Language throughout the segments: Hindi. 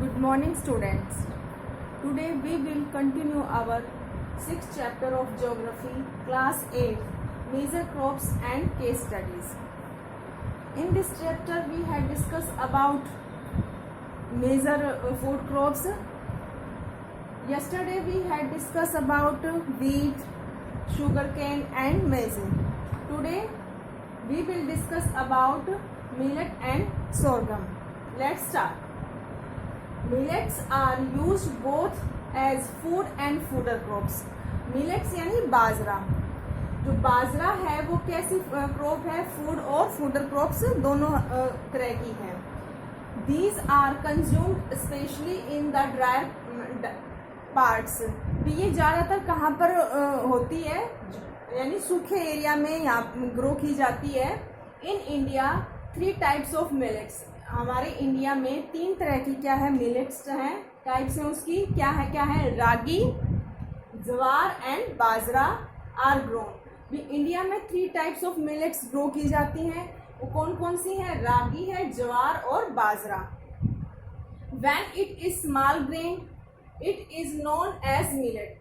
Good morning, students. Today we will continue our 6th chapter of Geography, Class 8, Major Crops and Case Studies. In this chapter we had discussed about major food crops. Yesterday we had discussed about wheat, sugarcane and maize. Today we will discuss about millet and sorghum. Let's start. Millets are used both as food and fooder crops. Millets यानी बाजरा. जो बाजरा है वो कैसी क्रॉप है? फूड और फूडर क्रॉप्स दोनों तरह की हैं. These are consumed especially in the dry parts. तो ये ज़्यादातर कहाँ पर होती है? यानी सूखे एरिया में यहाँ ग्रो की जाती है. In India 3 types of millets. हमारे इंडिया में 3 तरह की क्या है? मिलेट्स हैं. टाइप्स हैं उसकी क्या है? Ragi, jowar and bajra are grown. India में 3 टाइप्स ऑफ मिलेट्स ग्रो की जाती हैं. वो कौन कौन सी हैं? रागी है, ज्वार और बाजरा. When it is small grain it is known as millet.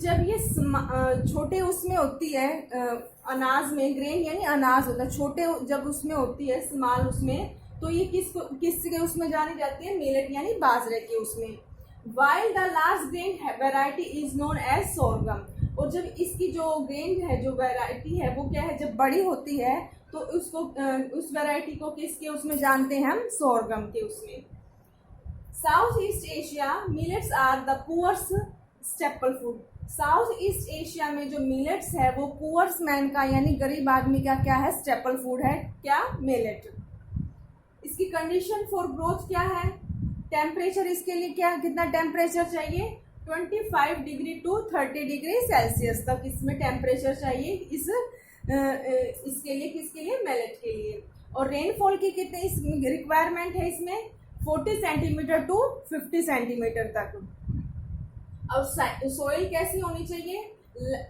जब ये छोटे उसमें होती है अनाज में, ग्रेन यानी अनाज होता है, छोटे जब उसमें होती है स्मॉल उसमें, तो ये किस के उसमें जानी जाती है? मिलेट यानी बाजरे के उसमें. While the large grain variety is known as sorghum. और जब इसकी जो ग्रेन है, जो वैरायटी है, वो क्या है? जब बड़ी होती है तो उसको उस वैरायटी को किसके उसमें जानते हैं हम? सोरगम के उसमें. South East Asia millets are the poor's staple food. South East Asia में जो मिलेट्स है वो पुअर्स मैन का यानी गरीब आदमी का क्या है? स्टेपल फूड है. क्या? मिलेट. इसकी कंडीशन फॉर ग्रोथ क्या है? टेम्परेचर इसके लिए क्या, कितना टेम्परेचर चाहिए? 25 डिग्री टू 30 डिग्री सेल्सियस तक इसमें टेम्परेचर चाहिए इसके लिए. किसके लिए? मिलेट के लिए. और रेनफॉल की कितनी रिक्वायरमेंट है इसमें? 40 सेंटीमीटर टू 50 सेंटीमीटर तक. अब सोइल कैसी होनी चाहिए?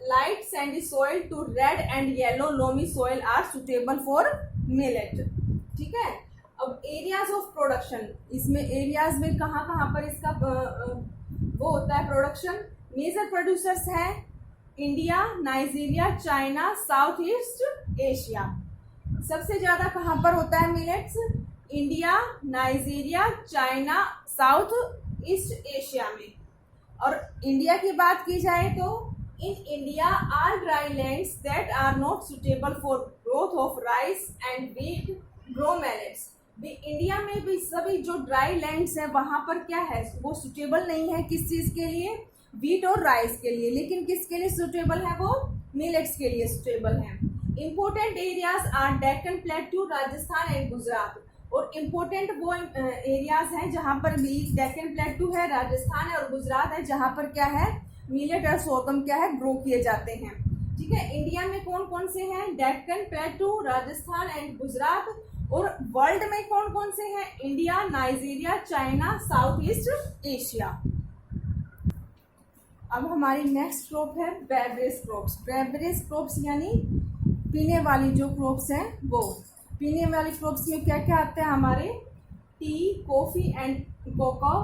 Light sandy soil to red and yellow loamy soil are suitable for millet. ठीक है. अब एरियाज ऑफ प्रोडक्शन, इसमें एरियाज में कहाँ पर इसका वो होता है प्रोडक्शन? मेजर प्रोड्यूसर्स हैं India, Nigeria, China, South East Asia. सबसे ज़्यादा कहाँ पर होता है millets? India, Nigeria, China, South East Asia में. और इंडिया की बात की जाए तो in India are dry lands that are not suitable for growth of rice and wheat grow millets. India में भी सभी जो ड्राई लैंड्स हैं वहाँ पर क्या है? वो सुटेबल नहीं है. किस चीज़ के लिए? व्हीट और राइस के लिए. लेकिन किसके लिए सुटेबल है? वो मिलेट्स के लिए सुटेबल हैं. Important areas are Deccan plateau, Rajasthan and Gujarat. और इम्पोर्टेंट वो एरियाज हैं जहाँ पर भी डेक्कन प्लेट्यू है, राजस्थान है और गुजरात है, जहाँ पर क्या है? मिलेट और सोरगम क्या है? ग्रो किए जाते हैं. ठीक है. इंडिया में कौन कौन से हैं? Deccan plateau, Rajasthan and Gujarat. और वर्ल्ड में कौन कौन से हैं? India, Nigeria, China, South East Asia. अब हमारी नेक्स्ट क्रॉप है बेवरेज क्रॉप्स. बेवरेज क्रॉप्स यानी पीने वाली जो क्रॉप्स हैं वो. पीने वाली क्रॉप्स में क्या क्या आते हैं हमारे? Tea, coffee and cocoa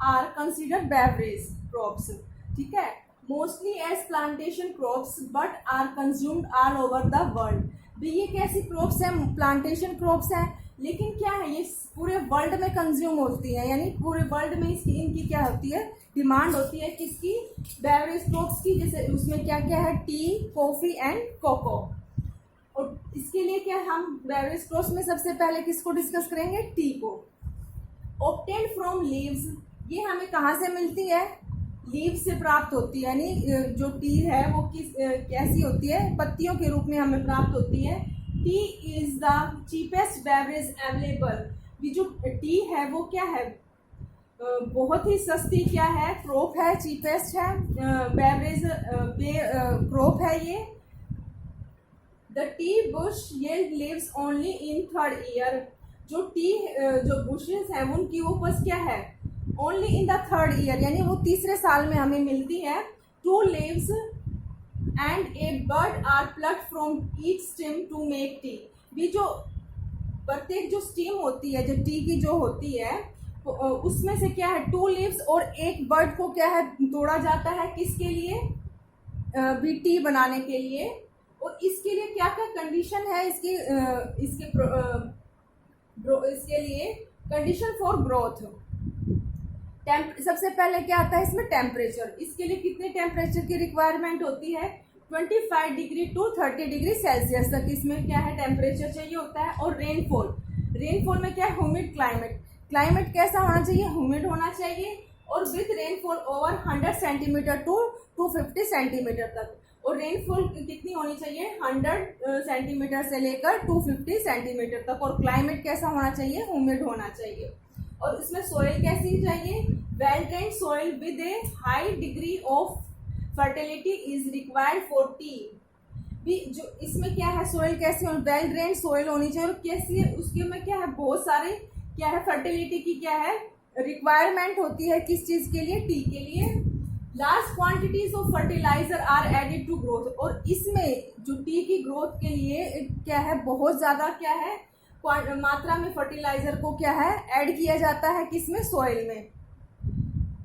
are considered beverage crops. ठीक है. Mostly as plantation crops but are consumed all over the world. भी ये कैसी क्रॉप्स हैं? प्लांटेशन क्रॉप्स हैं, लेकिन क्या है? ये पूरे वर्ल्ड में कंज्यूम होती है. यानी पूरे वर्ल्ड में इनकी क्या होती है? डिमांड होती है. किसकी? बेवरेज क्रॉप्स की. जैसे उसमें क्या क्या है? Tea, coffee and cocoa. और इसके लिए क्या हम बेवरेज क्रॉप्स में सबसे पहले किसको डिस्कस करेंगे? टी को. Obtained from leaves. ये हमें कहाँ से मिलती है? लीव से प्राप्त होती है. यानी जो टी है वो कैसी होती है? पत्तियों के रूप में हमें प्राप्त होती है. T is the cheapest beverage available. ये जो टी है वो क्या है? बहुत ही सस्ती क्या है? क्रॉप है. चीपेस्ट है बेवरेज क्रॉप है ये. The T Bush yield leaves only in 3rd year. जो टी जो बुशेस हैं उनकी उपज क्या है? Only in the 3rd year. यानी वो तीसरे साल में हमें मिलती है. 2 leaves and a bud are plucked from each stem to make tea. भी जो प्रत्येक जो स्टीम होती है, जो टी की जो होती है, उसमें से क्या है 2 लीव्स और एक बर्ड को क्या है तोड़ा जाता है, किसके लिए, भी टी बनाने के लिए। और इसके लिए क्या क्या कंडीशन है इसके लिए कंडीशन फॉर ग्रोथ। सबसे पहले क्या आता है इसमें टेम्परेचर। इसके लिए कितने टेम्परेचर की रिक्वायरमेंट होती है, 25 डिग्री टू 30 डिग्री सेल्सियस तक इसमें क्या है टेम्परेचर चाहिए होता है। और रेनफॉल में क्या है, ह्यूमिड क्लाइमेट कैसा होना चाहिए, ह्यूमिड होना चाहिए। और with rainfall over 100 centimetre to 250 centimetre तक। और रेनफॉल कितनी होनी चाहिए, 100 सेंटीमीटर से लेकर 250 सेंटीमीटर तक। और क्लाइमेट कैसा होना चाहिए, ह्यूमिड होना चाहिए। और इसमें सोइल कैसी चाहिए, well drained soil with A high degree of fertility is required for T. भी जो इसमें क्या है, सोइल कैसी हो, वेल ड्रेन्ड सोइल होनी चाहिए। और कैसी है, उसके में क्या है, बहुत सारे क्या है फर्टिलिटी की क्या है रिक्वायरमेंट होती है, किस चीज के लिए, टी के लिए। Large quantities of fertiliser are added to growth. और इसमें जो टी की ग्रोथ के लिए क्या है, बहुत ज्यादा क्या है मात्रा में फर्टिलाइजर को क्या है ऐड किया जाता है, किसमें, सोइल में।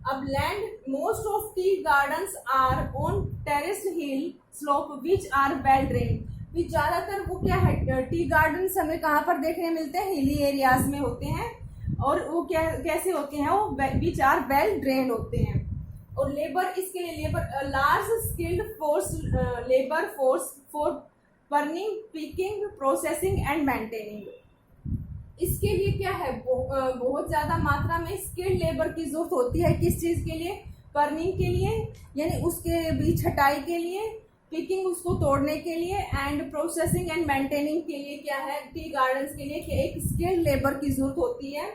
अब land most of tea gardens are on terraced hill slope which are well drained. ज्यादातर वो क्या है टी गार्डन्स हमें कहाँ पर देखने मिलते हैं, हिली एरियाज में होते हैं। और वो क्या कैसे होते हैं, वो विच आर वेल ड्रेन्ड होते हैं। और लेबर, इसके लिए labour large skilled labour force for burning, picking, processing and maintaining. इसके लिए क्या है बहुत ज्यादा मात्रा में स्किल्ड लेबर की जरूरत होती है, किस चीज के लिए, बर्निंग के लिए यानी उसके बीज छटाई के लिए, पिकिंग उसको तोड़ने के लिए, एंड प्रोसेसिंग एंड मेंटेनिंग के लिए क्या है टी गार्डन्स के लिए कि एक स्किल्ड लेबर की जरूरत होती है।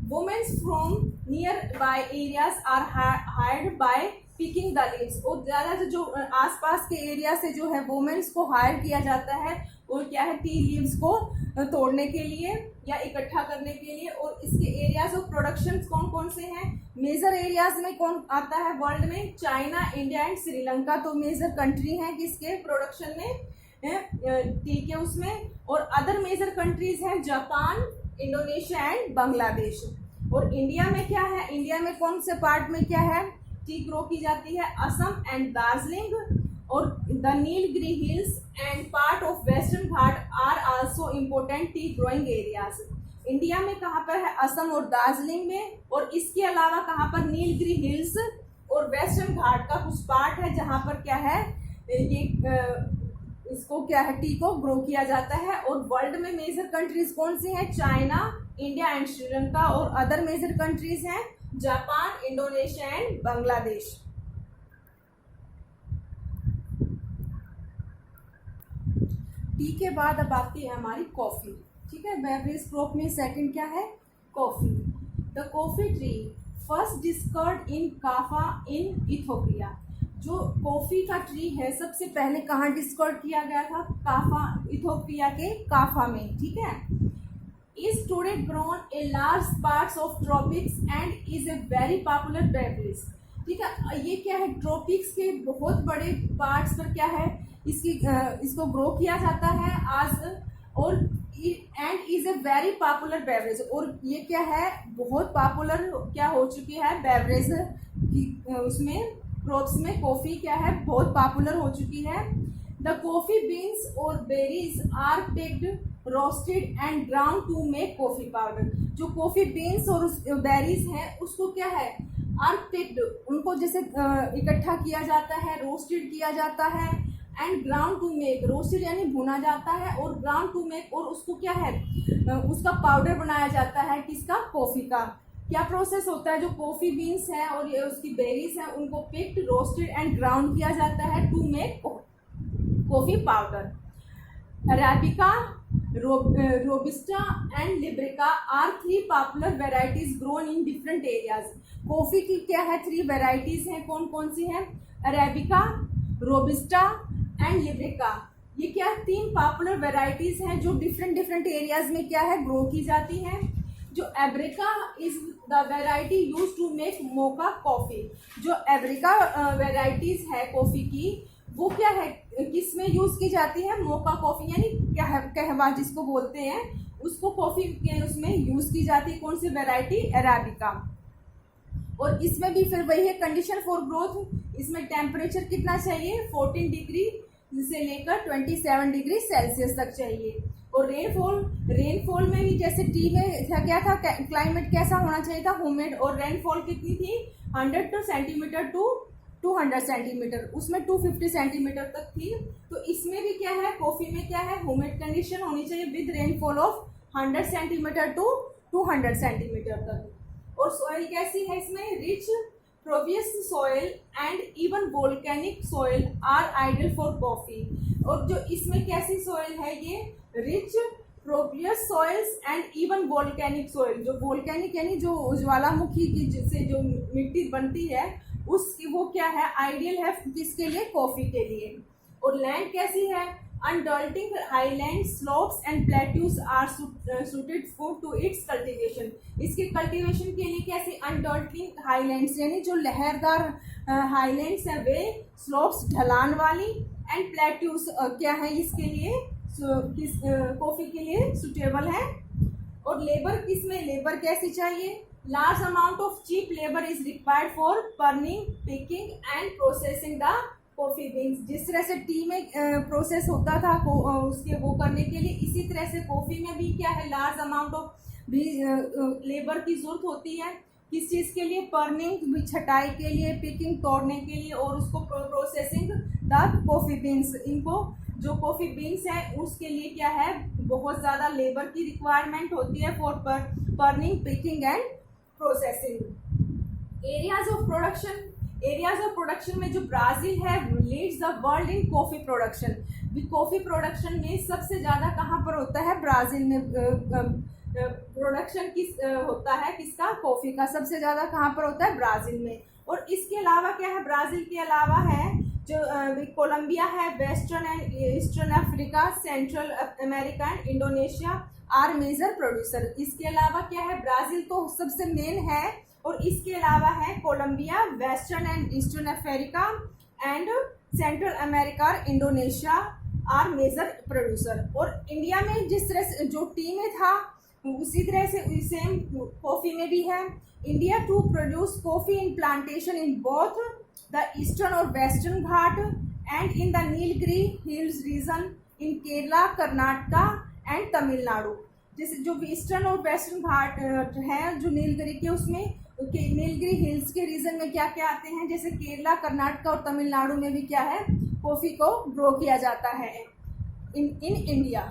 Womens from near by areas are hired by picking the leaves. और ज्यादा जो आसपास के एरिया से जो है वुमेन्स को हायर किया जाता है और क्या है टी लीव्स को तोड़ने के लिए या इकट्ठा करने के लिए। और इसके एरियाज ऑफ प्रोडक्शन कौन कौन से हैं, मेजर एरियाज में कौन आता है वर्ल्ड में, चाइना, इंडिया एंड श्रीलंका। तो मेजर कंट्री हैं किसके प्रोडक्शन में, टी के उसमें। और अदर मेजर कंट्रीज हैं जापान, इंडोनेशिया एंड बांग्लादेश। और इंडिया में क्या है, इंडिया में कौन से पार्ट में क्या है टी ग्रो की जाती है, असम एंड दार्जिलिंग और the Nilgiri hills and part of western Ghat are also important tea growing areas. India में कहाँ पर है, असम और दार्जिलिंग में। और इसके अलावा कहाँ पर, नीलगिरी हिल्स और वेस्टर्न घाट का कुछ पार्ट है जहाँ पर क्या है ये इसको क्या है टी को ग्रो किया जाता है। और वर्ल्ड में मेजर कंट्रीज कौन सी हैं, चाइना, इंडिया एंड श्रीलंका। और अदर मेजर कंट्रीज हैं Japan, Indonesia and Bangladesh. T के बाद अब आती है हमारी कॉफी। ठीक है, बेवरेज क्रॉप में सेकंड क्या है, coffee. The coffee tree first discovered in Kaffa in Ethiopia. जो कॉफी का ट्री है सबसे पहले कहाँ डिस्कवर किया गया था, काफा, इथोपिया के काफा में। ठीक है, is today grown a large parts of tropics and is a very popular beverage. ठीक है, ये क्या है ट्रॉपिक्स के बहुत बड़े पार्ट्स पर क्या है इसको ग्रो किया जाता है आज। और and is a very popular beverage. और ये क्या है बहुत पॉपुलर क्या हो चुकी है बेवरेज उसमें क्रॉप्स में कॉफी क्या है बहुत पॉपुलर हो चुकी है। द कॉफी बीन्स और berries are picked, roasted and ground to make coffee powder. जो कॉफी बीन्स और बेरीज हैं उसको क्या है आर पिक्ड, उनको जैसे इकट्ठा किया जाता है, रोस्टेड किया जाता है, and ground to make, roasted यानी भुना जाता है, और ग्राउंड टू मेक, और उसको क्या है उसका पाउडर बनाया जाता है, किसका, कॉफी का। क्या प्रोसेस होता है, जो कॉफी बीन्स है और ये उसकी बेरीज है उनको पिक्ड, रोस्टेड एंड ग्राउंड किया जाता है to make coffee powder. Arabica, robusta and liberica are 3 popular varieties grown in different areas. Coffee की क्या है 3 वेराइटीज हैं, कौन कौन सी हैं, अरेबिका, रोबिस्टा एंड लिब्रिका। ये क्या 3 पॉपुलर वेराइटीज हैं जो डिफरेंट एरियाज में क्या है ग्रो की जाती हैं। जो एब्रिका is the variety use to make mocha coffee. जो एब्रिका वेराइटीज है कॉफी की वो क्या है किस में यूज की जाती है, मोका कॉफी यानी कहवा जिसको बोलते हैं उसको कॉफी के उसमें यूज की जाती है। कौन सी वैरायटी? अराबिका। और इसमें भी फिर वही है कंडीशन फॉर ग्रोथ। इसमें टेम्परेचर कितना चाहिए? 14 डिग्री से लेकर 27 डिग्री सेल्सियस तक चाहिए। और रेनफॉल में भी जैसे टी में क्या था, क्लाइमेट कैसा होना चाहिए था? ह्यूमिड। और रेनफॉल कितनी थी? 100 सेंटीमीटर टू 200 सेंटीमीटर, उसमें 250 सेंटीमीटर तक थी। तो इसमें भी क्या है, कॉफी में क्या है, ह्यूमिड कंडीशन होनी चाहिए with rainfall of 100 centimetre to 200 centimetre तक। और सॉइल कैसी है इसमें? Rich pervious soil and even volcanic soil are ideal for coffee. और जो इसमें कैसी सॉइल है? ये rich pervious soils and even volcanic soil. जो वोल्केनिक यानी जो ज्वालामुखी की जिससे जो मिट्टी बनती है उसकी, वो क्या है, आइडियल है किसके लिए? कॉफी के लिए। और लैंड कैसी है? Undulating highland slopes and plateaus are suited for to its cultivation. इसके कल्टीवेशन के लिए कैसी? अनडल्टिंग हाईलैंड्स यानी जो लहरदार हाईलैंड्स है, वे स्लोप्स ढलान वाली, एंड प्लेट्यूज क्या है इसके लिए, कॉफी के लिए सुटेबल है। और लेबर किसमें? लेबर कैसी चाहिए? Large amount of cheap labour is required for burning, picking and processing the coffee beans. जिस तरह से टी में प्रोसेस होता था उसके वो करने के लिए, इसी तरह से कॉफी में भी क्या है, लार्ज अमाउंट ऑफ भी लेबर की जरूरत होती है। किस चीज़ के लिए? बर्निंग, छटाई के लिए, पिकिंग, तोड़ने के लिए, और उसको प्रोसेसिंग द कॉफी बीन्स। इनको जो कॉफ़ी बीन्स है उसके लिए क्या है, बहुत ज़्यादा लेबर की रिक्वायरमेंट होती है for burning, picking and processing. Areas of production में जो ब्राज़ील है leads the world in coffee production. Coffee production में सबसे ज़्यादा कहाँ पर होता है? ब्राज़ील में प्रोडक्शन किस होता है, किसका? कॉफ़ी का सबसे ज़्यादा कहाँ पर होता है? ब्राज़ील में। और इसके अलावा क्या है, ब्राज़ील के अलावा है जो कोलंबिया है, western and eastern Africa, Central America and Indonesia are major producer. इसके अलावा क्या है, ब्राज़ील तो सबसे मेन है, और इसके अलावा है Colombia, western and eastern Africa and Central America और इंडोनेशिया आर मेजर प्रोड्यूसर। और इंडिया में जिस तरह से जो टी में था उसी तरह से सेम कॉफ़ी में भी है। India to produce coffee in plantation in both the eastern और western ghat and in the Nilgiri hills region in Kerala, Karnataka and Tamil Nadu. जैसे जो ईस्टर्न और वेस्टर्न घाट हैं जो नीलगिरी के, उसमें नीलगिरी हिल्स के रीजन में क्या क्या आते हैं, जैसे केरला, कर्नाटका और तमिलनाडु में भी क्या है, कॉफ़ी को ग्रो किया जाता है इन इंडिया।